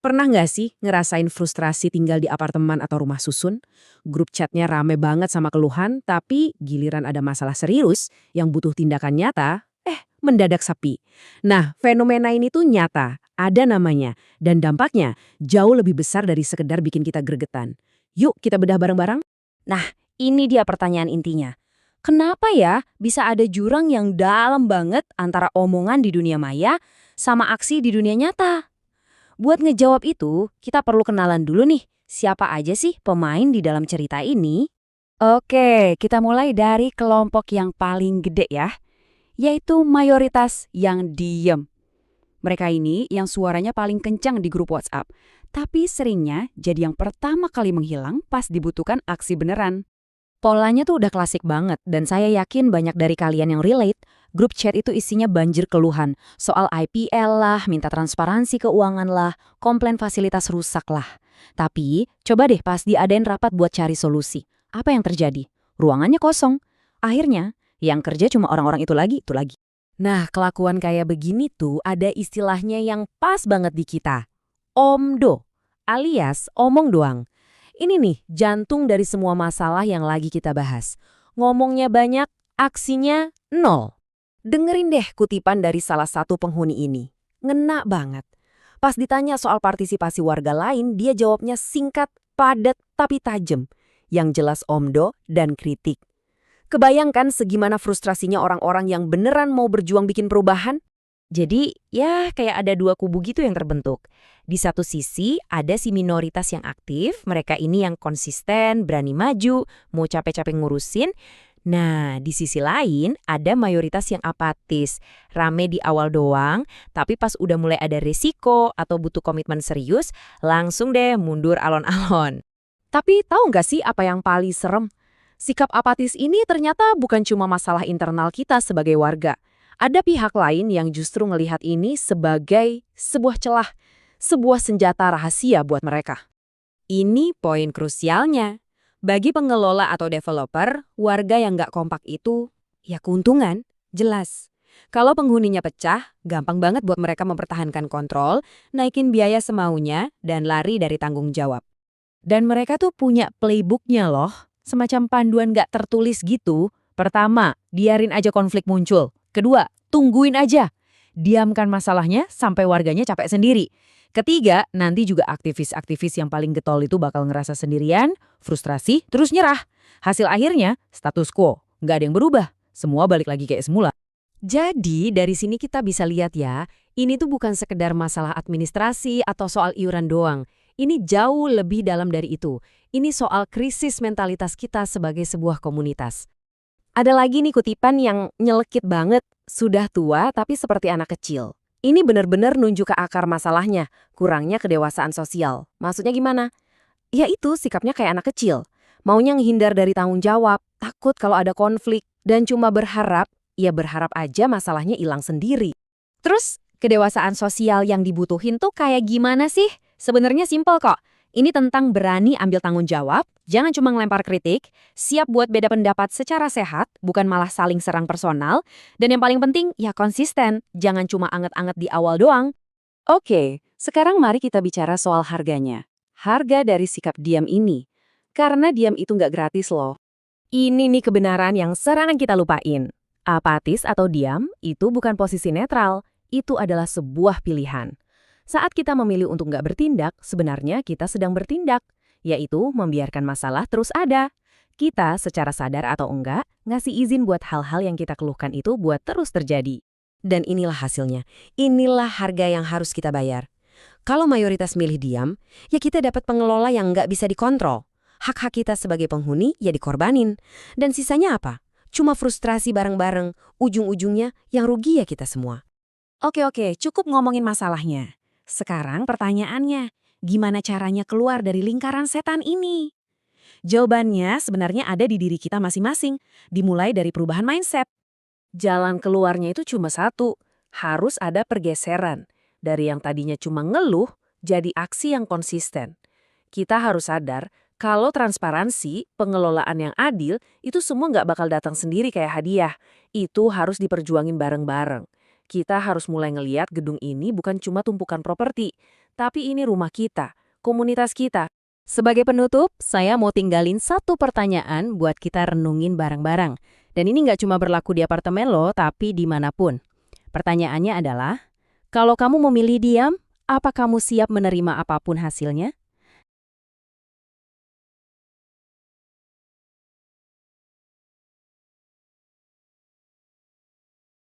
Pernah nggak sih ngerasain frustrasi tinggal di apartemen atau rumah susun? Grup chatnya rame banget sama keluhan, tapi giliran ada masalah serius yang butuh tindakan nyata, mendadak sepi. Nah, fenomena ini tuh nyata, ada namanya, dan dampaknya jauh lebih besar dari sekedar bikin kita gregetan. Yuk kita bedah bareng-bareng. Nah, ini dia pertanyaan intinya. Kenapa ya bisa ada jurang yang dalam banget antara omongan di dunia maya sama aksi di dunia nyata? Buat ngejawab itu, kita perlu kenalan dulu nih, siapa aja sih pemain di dalam cerita ini? Oke, kita mulai dari kelompok yang paling gede ya, yaitu mayoritas yang diem. Mereka ini yang suaranya paling kencang di grup WhatsApp, tapi seringnya jadi yang pertama kali menghilang pas dibutuhkan aksi beneran. Polanya tuh udah klasik banget, dan saya yakin banyak dari kalian yang relate. Grup chat itu isinya banjir keluhan, soal IPL lah, minta transparansi keuangan lah, komplain fasilitas rusak lah. Tapi, coba deh pas diadain rapat buat cari solusi. Apa yang terjadi? Ruangannya kosong. Akhirnya, yang kerja cuma orang-orang itu lagi, itu lagi. Nah, kelakuan kayak begini tuh ada istilahnya yang pas banget di kita. Omdo, alias omong doang. Ini nih, jantung dari semua masalah yang lagi kita bahas. Ngomongnya banyak, aksinya nol. Dengerin deh kutipan dari salah satu penghuni ini. Ngena banget. Pas ditanya soal partisipasi warga lain, dia jawabnya singkat, padat, tapi tajam. Yang jelas omdo dan kritik. Kebayangkan segimana frustrasinya orang-orang yang beneran mau berjuang bikin perubahan? Jadi, ya kayak ada dua kubu gitu yang terbentuk. Di satu sisi, ada si minoritas yang aktif, mereka ini yang konsisten, berani maju, mau capek-capek ngurusin. Nah, di sisi lain, ada mayoritas yang apatis, rame di awal doang, tapi pas udah mulai ada resiko atau butuh komitmen serius, langsung deh mundur alon-alon. Tapi tahu nggak sih apa yang paling serem? Sikap apatis ini ternyata bukan cuma masalah internal kita sebagai warga. Ada pihak lain yang justru ngelihat ini sebagai sebuah celah, sebuah senjata rahasia buat mereka. Ini poin krusialnya. Bagi pengelola atau developer, warga yang nggak kompak itu, ya keuntungan, jelas. Kalau penghuninya pecah, gampang banget buat mereka mempertahankan kontrol, naikin biaya semaunya, dan lari dari tanggung jawab. Dan mereka tuh punya playbooknya loh, semacam panduan nggak tertulis gitu. Pertama, biarin aja konflik muncul. Kedua, tungguin aja. Diamkan masalahnya sampai warganya capek sendiri. Ketiga, nanti juga aktivis-aktivis yang paling getol itu bakal ngerasa sendirian, frustrasi, terus nyerah. Hasil akhirnya, status quo. Nggak ada yang berubah. Semua balik lagi kayak semula. Jadi, dari sini kita bisa lihat ya, ini tuh bukan sekedar masalah administrasi atau soal iuran doang. Ini jauh lebih dalam dari itu. Ini soal krisis mentalitas kita sebagai sebuah komunitas. Ada lagi nih kutipan yang nyelekit banget, sudah tua tapi seperti anak kecil. Ini benar-benar nunjuk ke akar masalahnya, kurangnya kedewasaan sosial. Maksudnya gimana? Ya itu sikapnya kayak anak kecil. Maunya menghindar dari tanggung jawab, takut kalau ada konflik, dan cuma berharap, ya berharap aja masalahnya hilang sendiri. Terus, kedewasaan sosial yang dibutuhin tuh kayak gimana sih? Sebenarnya simpel kok. Ini tentang berani ambil tanggung jawab, jangan cuma ngelempar kritik, siap buat beda pendapat secara sehat, bukan malah saling serang personal, dan yang paling penting, ya konsisten, jangan cuma anget-anget di awal doang. Oke, sekarang mari kita bicara soal harganya. Harga dari sikap diam ini. Karena diam itu nggak gratis loh. Ini nih kebenaran yang sering kita lupain. Apatis atau diam itu bukan posisi netral, itu adalah sebuah pilihan. Saat kita memilih untuk nggak bertindak, sebenarnya kita sedang bertindak, yaitu membiarkan masalah terus ada. Kita secara sadar atau enggak, ngasih izin buat hal-hal yang kita keluhkan itu buat terus terjadi. Dan inilah hasilnya, inilah harga yang harus kita bayar. Kalau mayoritas milih diam, ya kita dapat pengelola yang nggak bisa dikontrol. Hak-hak kita sebagai penghuni ya dikorbanin. Dan sisanya apa? Cuma frustrasi bareng-bareng, ujung-ujungnya yang rugi ya kita semua. Oke, cukup ngomongin masalahnya. Sekarang pertanyaannya, gimana caranya keluar dari lingkaran setan ini? Jawabannya sebenarnya ada di diri kita masing-masing, dimulai dari perubahan mindset. Jalan keluarnya itu cuma satu, harus ada pergeseran. Dari yang tadinya cuma ngeluh, jadi aksi yang konsisten. Kita harus sadar, kalau transparansi, pengelolaan yang adil, itu semua nggak bakal datang sendiri kayak hadiah. Itu harus diperjuangin bareng-bareng. Kita harus mulai ngeliat gedung ini bukan cuma tumpukan properti, tapi ini rumah kita, komunitas kita. Sebagai penutup, saya mau tinggalin satu pertanyaan buat kita renungin bareng-bareng. Dan ini nggak cuma berlaku di apartemen loh, tapi dimanapun. Pertanyaannya adalah, kalau kamu memilih diam, apa kamu siap menerima apapun hasilnya?